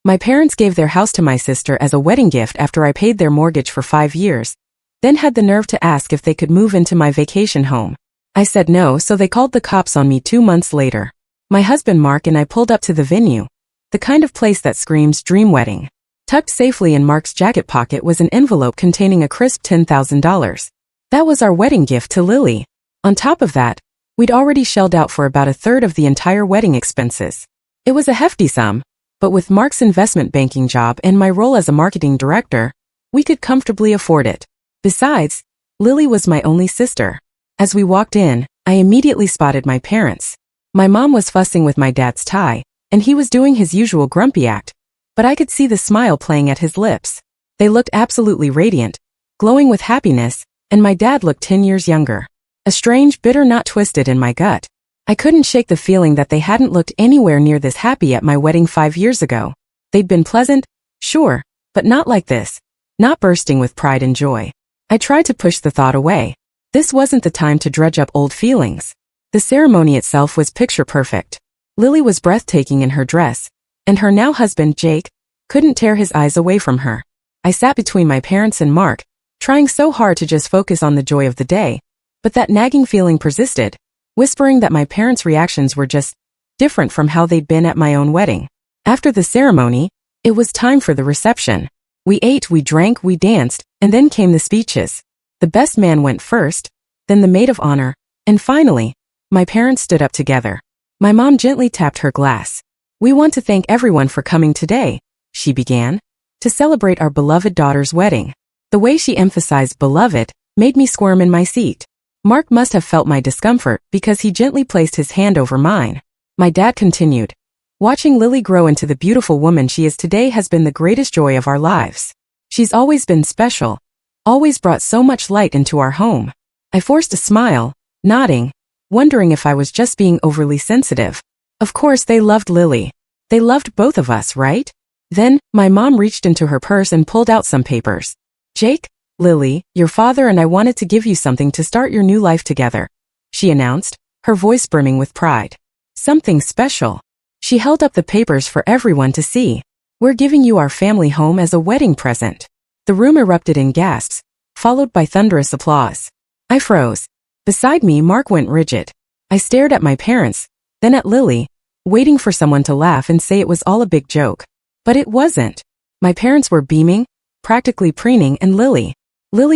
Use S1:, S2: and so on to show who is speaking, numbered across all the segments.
S1: My parents gave their house to my sister as a wedding gift after I paid their mortgage for 5 years, then had the nerve to ask if they could move into my vacation home. I said no, so they called the cops on me 2 months later. My husband Mark and I pulled up to the venue, the kind of place that screams dream wedding. Tucked safely in Mark's jacket pocket was an envelope containing a crisp $10,000. That was our wedding gift to Lily. On top of that, we'd already shelled out for about a third of the entire wedding expenses. It was a hefty sum, but with Mark's investment banking job and my role as a marketing director, we could comfortably afford it. Besides, Lily was my only sister. As we walked in, I immediately spotted my parents. My mom was fussing with my dad's tie, and he was doing his usual grumpy act, but I could see the smile playing at his lips. They looked absolutely radiant, glowing with happiness, and my dad looked 10 years younger. A strange, bitter knot twisted in my gut. I couldn't shake the feeling that they hadn't looked anywhere near this happy at my wedding 5 years ago. They'd been pleasant, sure, but not like this, not bursting with pride and joy. I tried to push the thought away. This wasn't the time to dredge up old feelings. The ceremony itself was picture perfect. Lily was breathtaking in her dress, and her now husband, Jake, couldn't tear his eyes away from her. I sat between my parents and Mark, trying so hard to just focus on the joy of the day, but that nagging feeling persisted, whispering that my parents' reactions were just different from how they'd been at my own wedding. After the ceremony, it was time for the reception. We ate, we drank, we danced, and then came the speeches. The best man went first, then the maid of honor, and finally, my parents stood up together. My mom gently tapped her glass. "We want to thank everyone for coming today," she began, "to celebrate our beloved daughter's wedding." The way she emphasized beloved made me squirm in my seat. Mark must have felt my discomfort because he gently placed his hand over mine. My dad continued, "Watching Lily grow into the beautiful woman she is today has been the greatest joy of our lives. She's always been special, always brought so much light into our home." I forced a smile, nodding, wondering if I was just being overly sensitive. Of course they loved Lily. They loved both of us, right? Then, my mom reached into her purse and pulled out some papers. "Jake, Lily, your father and I wanted to give you something to start your new life together," she announced, her voice brimming with pride. "Something special." She held up the papers for everyone to see. "We're giving you our family home as a wedding present." The room erupted in gasps, followed by thunderous applause. I froze. Beside me, Mark went rigid. I stared at my parents, then at Lily, waiting for someone to laugh and say it was all a big joke. But it wasn't. My parents were beaming, practically preening, and Lily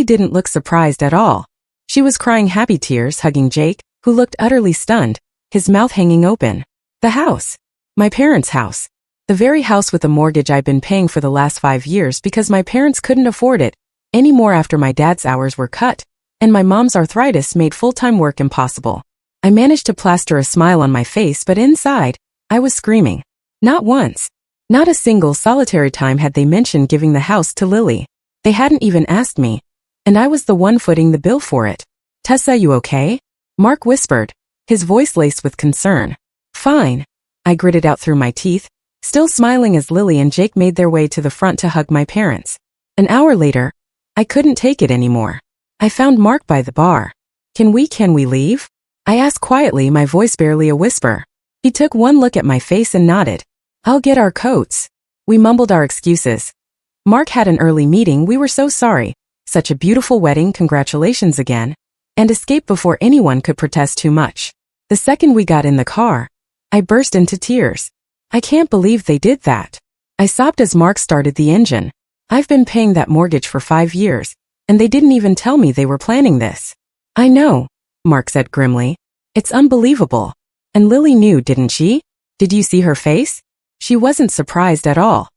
S1: didn't look surprised at all. She was crying happy tears, hugging Jake, who looked utterly stunned, his mouth hanging open. The house. My parents' house. The very house with the mortgage I'd been paying for the last 5 years because my parents couldn't afford it anymore after my dad's hours were cut, and my mom's arthritis made full-time work impossible. I managed to plaster a smile on my face, but inside, I was screaming. Not once. Not a single solitary time had they mentioned giving the house to Lily. They hadn't even asked me, and I was the one footing the bill for it. "Tessa, you okay?" Mark whispered, his voice laced with concern. "Fine," I gritted out through my teeth, still smiling as Lily and Jake made their way to the front to hug my parents. An hour later, I couldn't take it anymore. I found Mark by the bar. Can we leave?" I asked quietly, my voice barely a whisper. He took one look at my face and nodded. "I'll get our coats." We mumbled our excuses. Mark had an early meeting, we were so sorry. Such a beautiful wedding, congratulations again. And escaped before anyone could protest too much. The second we got in the car, I burst into tears. "I can't believe they did that." I sobbed as Mark started the engine. "I've been paying that mortgage for 5 years, and they didn't even tell me they were planning this." "I know," Mark said grimly. "It's unbelievable." "And Lily knew, didn't she? Did you see her face? She wasn't surprised at all."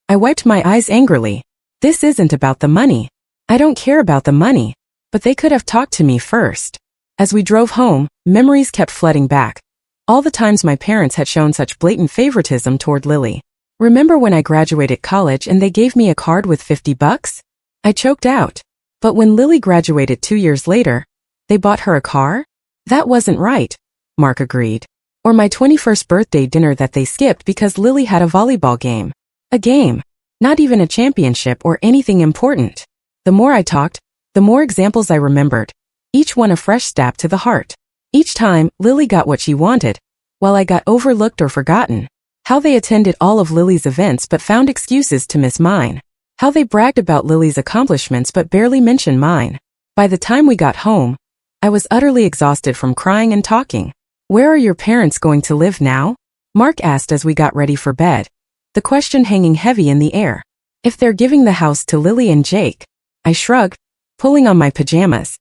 S1: I wiped my eyes angrily. "This isn't about the money. I don't care about the money, but they could have talked to me first." As we drove home, memories kept flooding back. All the times my parents had shown such blatant favoritism toward Lily. "Remember when I graduated college and they gave me a card with $50? I choked out. "But when Lily graduated 2 years later, they bought her a car?" "That wasn't right," Mark agreed. "Or my 21st birthday dinner that they skipped because Lily had a volleyball game. A game. Not even a championship or anything important." The more I talked, the more examples I remembered, each one a fresh stab to the heart. Each time, Lily got what she wanted, while I got overlooked or forgotten. How they attended all of Lily's events but found excuses to miss mine. How they bragged about Lily's accomplishments but barely mentioned mine. By the time we got home, I was utterly exhausted from crying and talking. Where are your parents going to live now? Mark asked as we got ready for bed, the question hanging heavy in the air. If they're giving the house to Lily and Jake, I shrugged, pulling on my pajamas.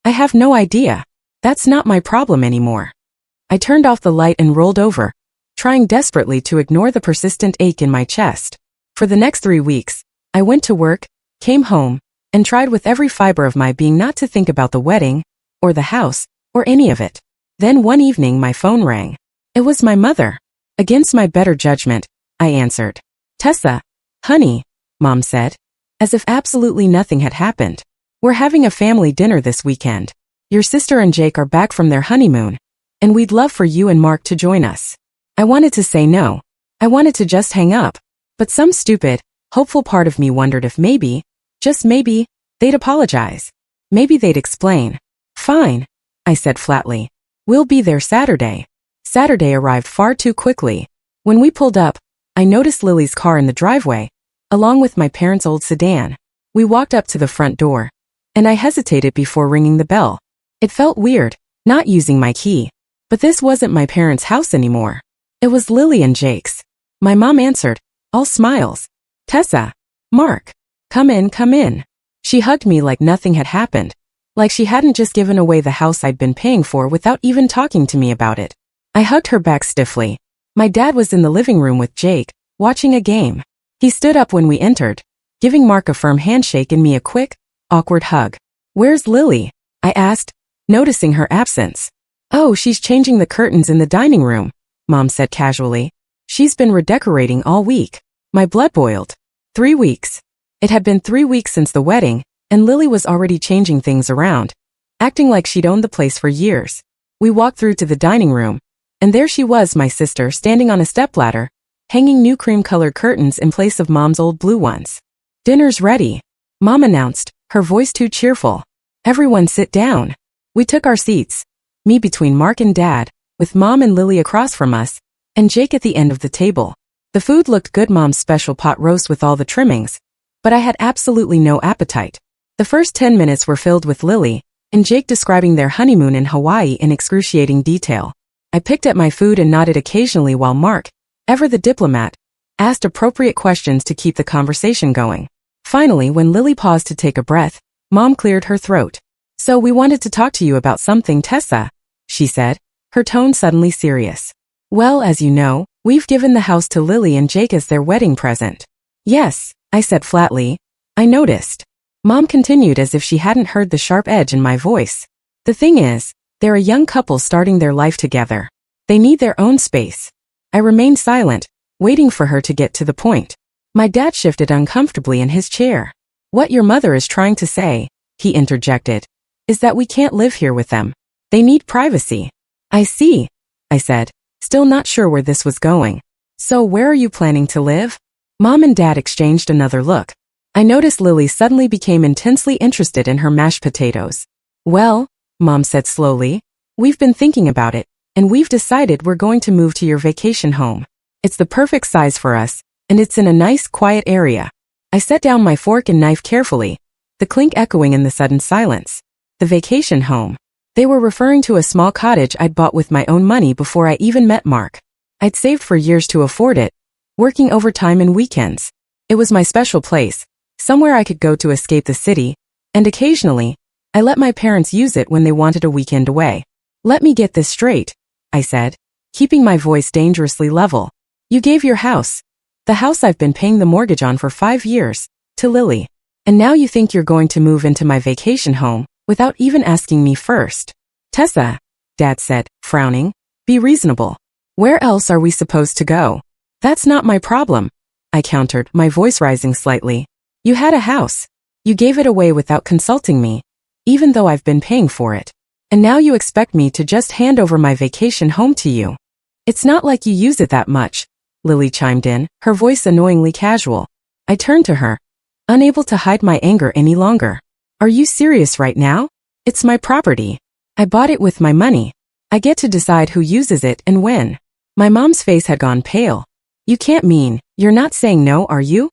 S1: I have no idea. That's not my problem anymore. I turned off the light and rolled over, trying desperately to ignore the persistent ache in my chest. For the next 3 weeks, I went to work, came home, and tried with every fiber of my being not to think about the wedding, or the house, or any of it. Then one evening my phone rang. It was my mother. Against my better judgment, I answered. Tessa, honey, Mom said, as if absolutely nothing had happened. We're having a family dinner this weekend. Your sister and Jake are back from their honeymoon, and we'd love for you and Mark to join us. I wanted to say no. I wanted to just hang up. But some stupid, hopeful part of me wondered if maybe, just maybe, they'd apologize. Maybe they'd explain. Fine, I said flatly. We'll be there Saturday. Saturday arrived far too quickly. When we pulled up, I noticed Lily's car in the driveway, along with my parents' old sedan. We walked up to the front door, and I hesitated before ringing the bell. It felt weird, not using my key. But this wasn't my parents' house anymore. It was Lily and Jake's. My mom answered, all smiles. Tessa, Mark, come in, come in. She hugged me like nothing had happened, like she hadn't just given away the house I'd been paying for without even talking to me about it. I hugged her back stiffly. My dad was in the living room with Jake, watching a game. He stood up when we entered, giving Mark a firm handshake and me a quick, awkward hug. Where's Lily? I asked, noticing her absence. Oh, she's changing the curtains in the dining room, Mom said casually. She's been redecorating all week. My blood boiled. 3 weeks. It had been 3 weeks since the wedding, and Lily was already changing things around, acting like she'd owned the place for years. We walked through to the dining room, and there she was, my sister, standing on a stepladder, hanging new cream-colored curtains in place of Mom's old blue ones. Dinner's ready, Mom announced, her voice too cheerful. Everyone sit down. We took our seats, me between Mark and Dad, with Mom and Lily across from us, and Jake at the end of the table. The food looked good, Mom's special pot roast with all the trimmings, but I had absolutely no appetite. The first 10 minutes were filled with Lily and Jake describing their honeymoon in Hawaii in excruciating detail. I picked at my food and nodded occasionally while Mark, ever the diplomat, asked appropriate questions to keep the conversation going. Finally, when Lily paused to take a breath, Mom cleared her throat. So we wanted to talk to you about something, Tessa, she said, her tone suddenly serious. Well, as you know, we've given the house to Lily and Jake as their wedding present. Yes, I said flatly. I noticed. Mom continued as if she hadn't heard the sharp edge in my voice. The thing is, they're a young couple starting their life together. They need their own space. I remained silent, waiting for her to get to the point. My dad shifted uncomfortably in his chair. What your mother is trying to say, he interjected, is that we can't live here with them. They need privacy. I see, I said, still not sure where this was going. So where are you planning to live? Mom and Dad exchanged another look. I noticed Lily suddenly became intensely interested in her mashed potatoes. Well, Mom said slowly, we've been thinking about it, and we've decided we're going to move to your vacation home. It's the perfect size for us, and it's in a nice, quiet area. I set down my fork and knife carefully, the clink echoing in the sudden silence. The vacation home. They were referring to a small cottage I'd bought with my own money before I even met Mark. I'd saved for years to afford it, working overtime and weekends. It was my special place, somewhere I could go to escape the city, and occasionally, I let my parents use it when they wanted a weekend away. Let me get this straight, I said, keeping my voice dangerously level. You gave your house, the house I've been paying the mortgage on for 5 years, to Lily. And now you think you're going to move into my vacation home, without even asking me first. Tessa, Dad said, frowning, be reasonable. Where else are we supposed to go? That's not my problem, I countered, my voice rising slightly. You had a house. You gave it away without consulting me, even though I've been paying for it. And now you expect me to just hand over my vacation home to you. It's not like you use it that much, Lily chimed in, her voice annoyingly casual. I turned to her, unable to hide my anger any longer. Are you serious right now? It's my property. I bought it with my money. I get to decide who uses it and when. My mom's face had gone pale, You can't mean, you're not saying no, are you?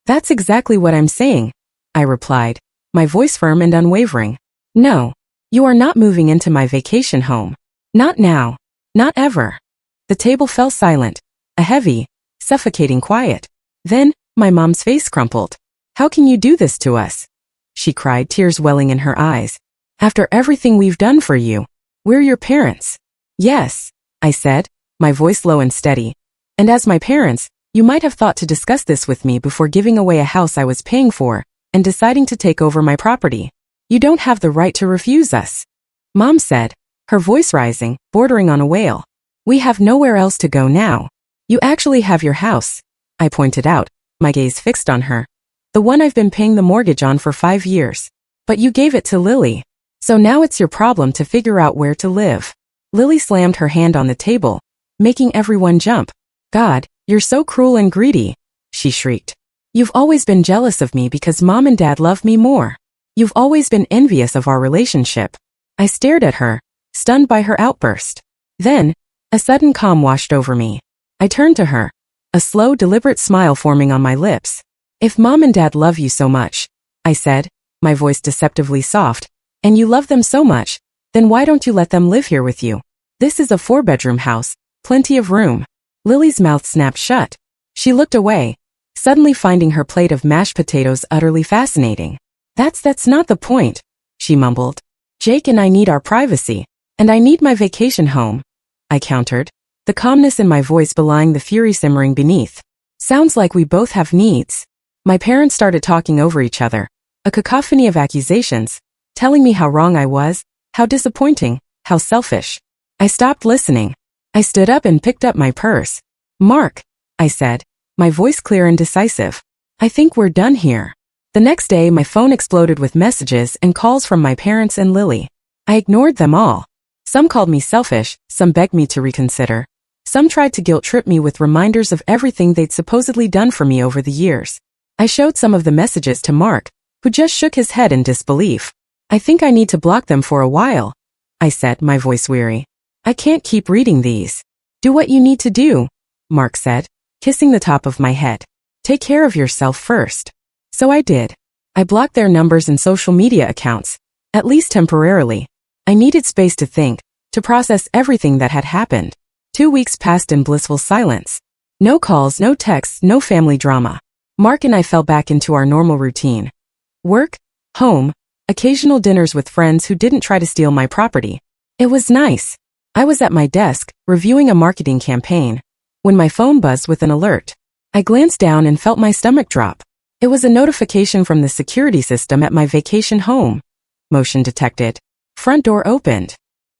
S1: That's exactly what I'm saying, I replied, my voice firm and unwavering. No. You are not moving into my vacation home. Not now. Not ever. The table fell silent, a heavy, suffocating quiet. Then, my mom's face crumpled. How can you do this to us? She cried, tears welling in her eyes. After everything we've done for you. We're your parents. Yes, I said, my voice low and steady. And as my parents, you might have thought to discuss this with me before giving away a house I was paying for and deciding to take over my property. You don't have the right to refuse us. Mom said, her voice rising, bordering on a wail. We have nowhere else to go now. You actually have your house, I pointed out, my gaze fixed on her. The one I've been paying the mortgage on for 5 years. But you gave it to Lily. So now it's your problem to figure out where to live. Lily slammed her hand on the table, making everyone jump. God, you're so cruel and greedy, she shrieked. You've always been jealous of me because Mom and Dad love me more. You've always been envious of our relationship. I stared at her, stunned by her outburst. Then, a sudden calm washed over me. I turned to her, a slow, deliberate smile forming on my lips. If Mom and Dad love you so much, I said, my voice deceptively soft, and you love them so much, then why don't you let them live here with you? This is a 4-bedroom house, plenty of room. Lily's mouth snapped shut. She looked away, suddenly finding her plate of mashed potatoes utterly fascinating. That's not the point, she mumbled. Jake and I need our privacy, and I need my vacation home, I countered, the calmness in my voice belying the fury simmering beneath. Sounds like we both have needs. My parents started talking over each other, a cacophony of accusations, telling me how wrong I was, how disappointing, how selfish. I stopped listening. I stood up and picked up my purse. Mark, I said, my voice clear and decisive. I think we're done here. The next day my phone exploded with messages and calls from my parents and Lily. I ignored them all. Some called me selfish, some begged me to reconsider. Some tried to guilt-trip me with reminders of everything they'd supposedly done for me over the years. I showed some of the messages to Mark, who just shook his head in disbelief. I think I need to block them for a while, I said, my voice weary. I can't keep reading these. Do what you need to do, Mark said, kissing the top of my head. Take care of yourself first. So I did. I blocked their numbers and social media accounts, at least temporarily. I needed space to think, to process everything that had happened. 2 weeks passed in blissful silence. No calls, no texts, no family drama. Mark and I fell back into our normal routine. Work, home, occasional dinners with friends who didn't try to steal my property. It was nice. I was at my desk, reviewing a marketing campaign, when my phone buzzed with an alert. I glanced down and felt my stomach drop. It was a notification from the security system at my vacation home. Motion detected. Front door opened.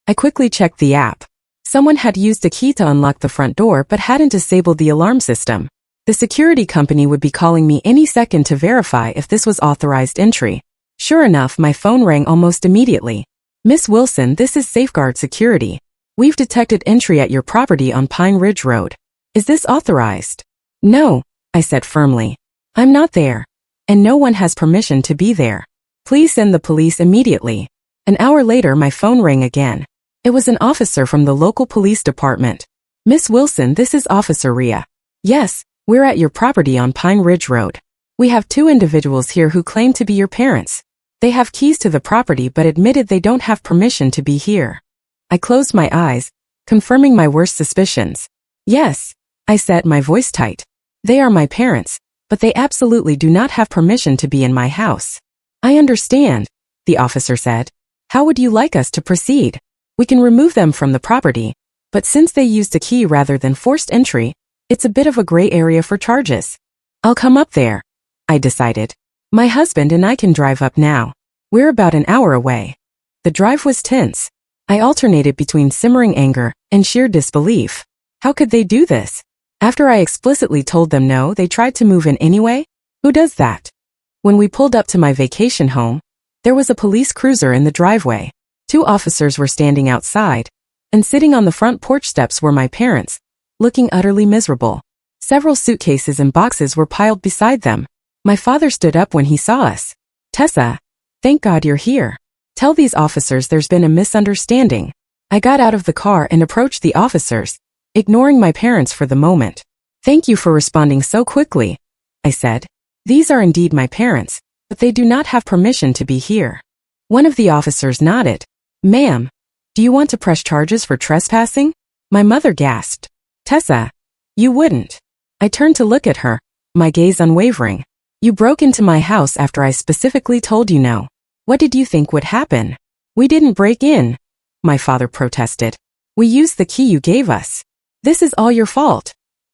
S1: I quickly checked the app. Someone had used a key to unlock the front door but hadn't disabled the alarm system. The security company would be calling me any second to verify if this was authorized entry. Sure enough, my phone rang almost immediately. Miss Wilson, this is Safeguard Security. We've detected entry at your property on Pine Ridge Road. Is this authorized? No, I said firmly. I'm not there. And no one has permission to be there. Please send the police immediately. An hour later, my phone rang again. It was an officer from the local police department. Miss Wilson, this is Officer Rhea. Yes, we're at your property on Pine Ridge Road. We have 2 individuals here who claim to be your parents. They have keys to the property but admitted they don't have permission to be here. I closed my eyes, confirming my worst suspicions. Yes, I said, my voice tight. They are my parents, but they absolutely do not have permission to be in my house. I understand, the officer said. How would you like us to proceed? We can remove them from the property, but since they used a key rather than forced entry, it's a bit of a gray area for charges. I'll come up there, I decided. My husband and I can drive up now. We're about an hour away. The drive was tense. I alternated between simmering anger and sheer disbelief. How could they do this? After I explicitly told them no, they tried to move in anyway? Who does that? When we pulled up to my vacation home, there was a police cruiser in the driveway. 2 officers were standing outside, and sitting on the front porch steps were my parents, looking utterly miserable. Several suitcases and boxes were piled beside them. My father stood up when he saw us. Tessa, thank God you're here. Tell these officers there's been a misunderstanding. I got out of the car and approached the officers, ignoring my parents for the moment. Thank you for responding so quickly, I said. These are indeed my parents, but they do not have permission to be here. One of the officers nodded. Ma'am, do you want to press charges for trespassing? My mother gasped. Tessa, you wouldn't. I turned to look at her, my gaze unwavering. You broke into my house after I specifically told you no. What did you think would happen? We didn't break in, my father protested. We used the key you gave us. This is all your fault.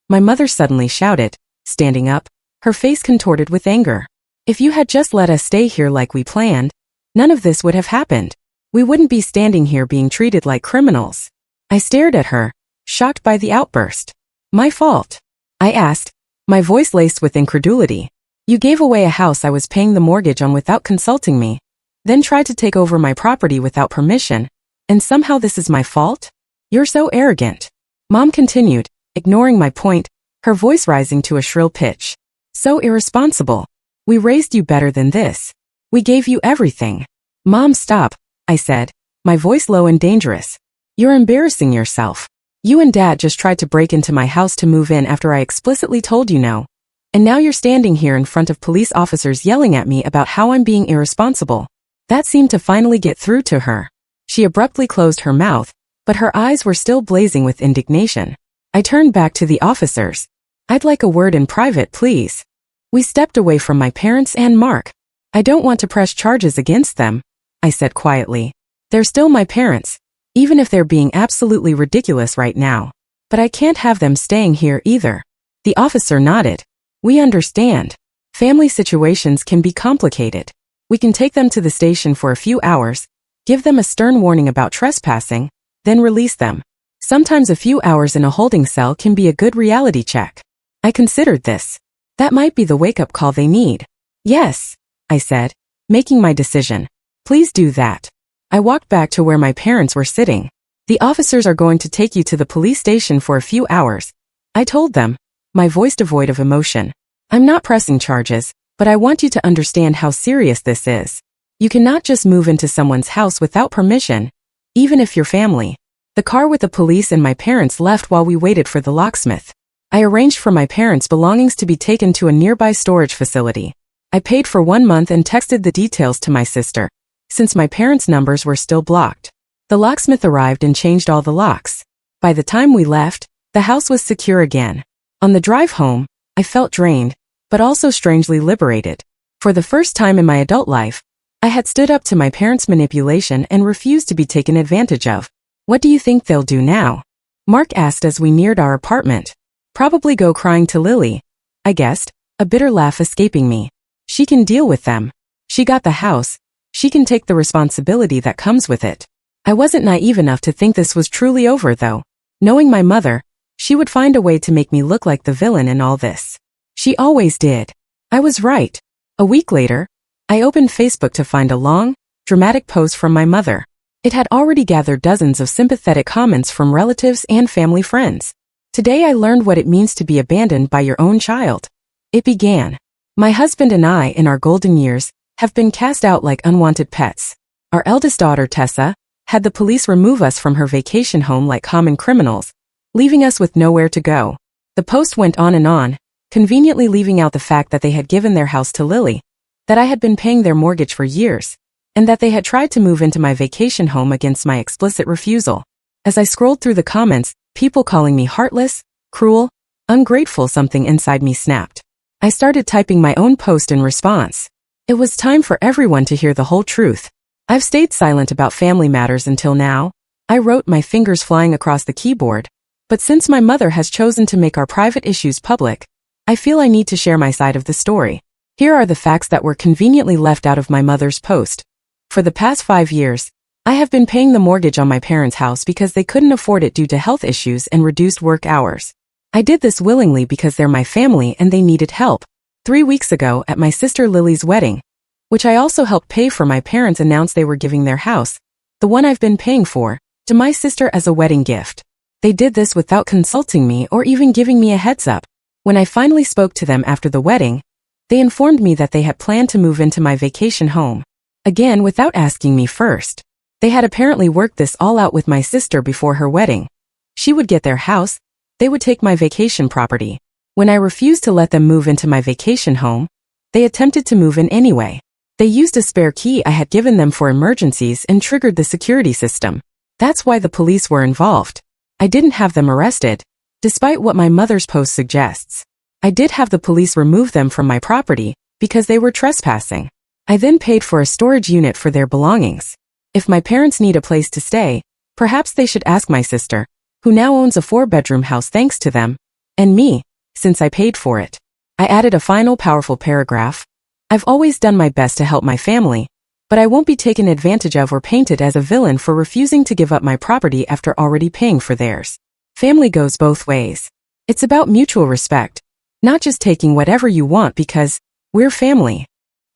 S1: My mother suddenly shouted, standing up, her face contorted with anger. If you had just let us stay here like we planned, none of this would have happened. We wouldn't be standing here being treated like criminals. I stared at her, shocked by the outburst. My fault? I asked, my voice laced with incredulity. You gave away a house I was paying the mortgage on without consulting me, then tried to take over my property without permission, and somehow this is my fault? You're so arrogant. Mom continued, ignoring my point, her voice rising to a shrill pitch. So irresponsible. We raised you better than this. We gave you everything. Mom, stop, I said, my voice low and dangerous. You're embarrassing yourself. You and Dad just tried to break into my house to move in after I explicitly told you no. And now you're standing here in front of police officers yelling at me about how I'm being irresponsible. That seemed to finally get through to her. She abruptly closed her mouth, but her eyes were still blazing with indignation. I turned back to the officers. I'd like a word in private, please. We stepped away from my parents and Mark. I don't want to press charges against them, I said quietly. They're still my parents, even if they're being absolutely ridiculous right now. But I can't have them staying here either. The officer nodded. We understand. Family situations can be complicated. We can take them to the station for a few hours, give them a stern warning about trespassing, then release them. Sometimes a few hours in a holding cell can be a good reality check. I considered this. That might be the wake-up call they need. Yes, I said, making my decision. Please do that. I walked back to where my parents were sitting. The officers are going to take you to the police station for a few hours, I told them, my voice devoid of emotion. I'm not pressing charges, but I want you to understand how serious this is. You cannot just move into someone's house without permission, even if you're family. The car with the police and my parents left while we waited for the locksmith. I arranged for my parents' belongings to be taken to a nearby storage facility. I paid for 1 month and texted the details to my sister, since my parents' numbers were still blocked. The locksmith arrived and changed all the locks. By the time we left, the house was secure again. On the drive home, I felt drained, but also strangely liberated. For the first time in my adult life, I had stood up to my parents' manipulation and refused to be taken advantage of. What do you think they'll do now? Mark asked as we neared our apartment. Probably go crying to Lily, I guessed, a bitter laugh escaping me. She can deal with them. She got the house. She can take the responsibility that comes with it. I wasn't naive enough to think this was truly over, though. Knowing my mother, she would find a way to make me look like the villain in all this. She always did. I was right. A week later, I opened Facebook to find a long, dramatic post from my mother. It had already gathered dozens of sympathetic comments from relatives and family friends. Today I learned what it means to be abandoned by your own child. It began. My husband and I, in our golden years, have been cast out like unwanted pets. Our eldest daughter, Tessa, had the police remove us from her vacation home like common criminals, leaving us with nowhere to go. The post went on, conveniently leaving out the fact that they had given their house to Lily, that I had been paying their mortgage for years, and that they had tried to move into my vacation home against my explicit refusal. As I scrolled through the comments, people calling me heartless, cruel, ungrateful, something inside me snapped. I started typing my own post in response. It was time for everyone to hear the whole truth. I've stayed silent about family matters until now. I wrote, my fingers flying across the keyboard. But since my mother has chosen to make our private issues public, I feel I need to share my side of the story. Here are the facts that were conveniently left out of my mother's post. For the past 5 years, I have been paying the mortgage on my parents' house because they couldn't afford it due to health issues and reduced work hours. I did this willingly because they're my family and they needed help. 3 weeks ago, at my sister Lily's wedding, which I also helped pay for, my parents announced they were giving their house, the one I've been paying for, to my sister as a wedding gift. They did this without consulting me or even giving me a heads up. When I finally spoke to them after the wedding, they informed me that they had planned to move into my vacation home. Again, without asking me first. They had apparently worked this all out with my sister before her wedding. She would get their house, they would take my vacation property. When I refused to let them move into my vacation home, they attempted to move in anyway. They used a spare key I had given them for emergencies and triggered the security system. That's why the police were involved. I didn't have them arrested, despite what my mother's post suggests. I did have the police remove them from my property because they were trespassing. I then paid for a storage unit for their belongings. If my parents need a place to stay, perhaps they should ask my sister, who now owns a 4-bedroom house thanks to them, and me, since I paid for it. I added a final powerful paragraph. I've always done my best to help my family, but I won't be taken advantage of or painted as a villain for refusing to give up my property after already paying for theirs. Family goes both ways. It's about mutual respect, not just taking whatever you want because we're family.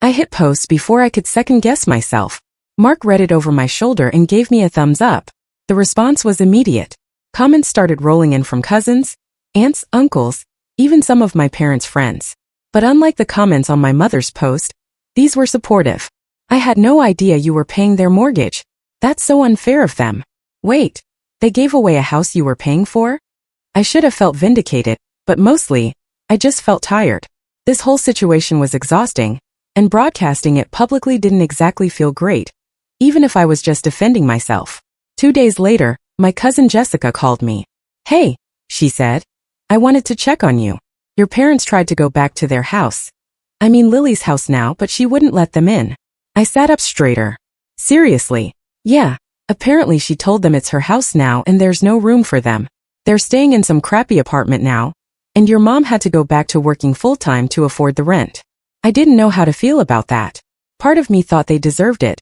S1: I hit post before I could second-guess myself. Mark read it over my shoulder and gave me a thumbs up. The response was immediate. Comments started rolling in from cousins, aunts, uncles, even some of my parents' friends. But unlike the comments on my mother's post, these were supportive. I had no idea you were paying their mortgage. That's so unfair of them. Wait, they gave away a house you were paying for? I should have felt vindicated, but mostly, I just felt tired. This whole situation was exhausting, and broadcasting it publicly didn't exactly feel great, even if I was just defending myself. 2 days later, my cousin Jessica called me. Hey, she said. I wanted to check on you. Your parents tried to go back to their house. I mean Lily's house now, but she wouldn't let them in. I sat up straighter. Seriously? Yeah, apparently she told them it's her house now and there's no room for them. They're staying in some crappy apartment now, and your mom had to go back to working full-time to afford the rent. I didn't know how to feel about that. Part of me thought they deserved it.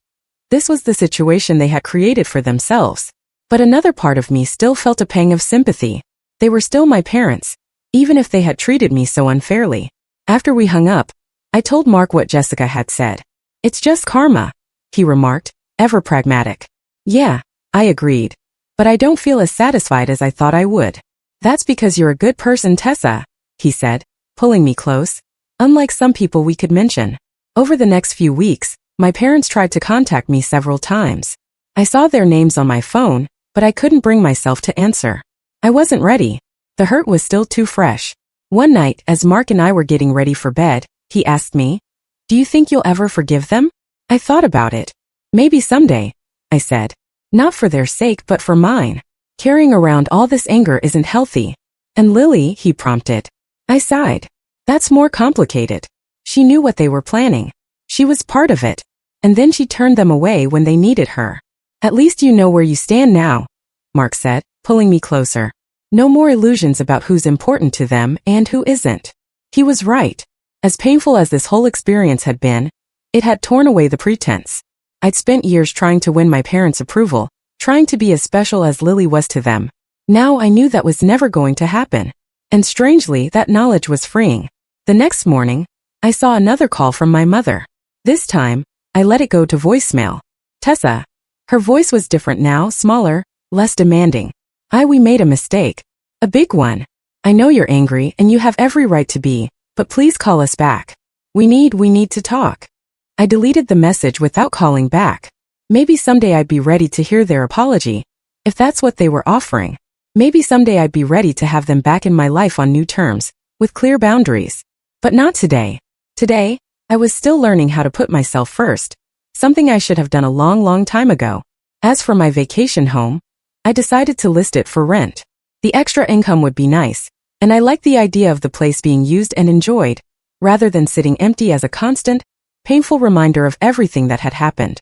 S1: This was the situation they had created for themselves. But another part of me still felt a pang of sympathy. They were still my parents, even if they had treated me so unfairly. After we hung up, I told Mark what Jessica had said. It's just karma, he remarked, ever pragmatic. Yeah, I agreed. But I don't feel as satisfied as I thought I would. That's because you're a good person, Tessa, he said, pulling me close. Unlike some people we could mention. Over the next few weeks, my parents tried to contact me several times. I saw their names on my phone, but I couldn't bring myself to answer. I wasn't ready. The hurt was still too fresh. One night, as Mark and I were getting ready for bed, he asked me, "Do you think you'll ever forgive them?" I thought about it. Maybe someday, I said. Not for their sake, but for mine. Carrying around all this anger isn't healthy. And Lily, he prompted. I sighed. That's more complicated. She knew what they were planning. She was part of it. And then she turned them away when they needed her. At least you know where you stand now, Mark said, pulling me closer. No more illusions about who's important to them and who isn't. He was right. As painful as this whole experience had been, it had torn away the pretense. I'd spent years trying to win my parents' approval, trying to be as special as Lily was to them. Now I knew that was never going to happen. And strangely, that knowledge was freeing. The next morning, I saw another call from my mother. This time, I let it go to voicemail. Tessa. Her voice was different now, smaller, less demanding. We made a mistake. A big one. I know you're angry and you have every right to be, but please call us back. We need to talk. I deleted the message without calling back. Maybe someday I'd be ready to hear their apology, if that's what they were offering. Maybe someday I'd be ready to have them back in my life on new terms, with clear boundaries. But not today. Today, I was still learning how to put myself first, something I should have done a long time ago. As for my vacation home, I decided to list it for rent. The extra income would be nice, and I liked the idea of the place being used and enjoyed, rather than sitting empty as a constant, painful reminder of everything that had happened.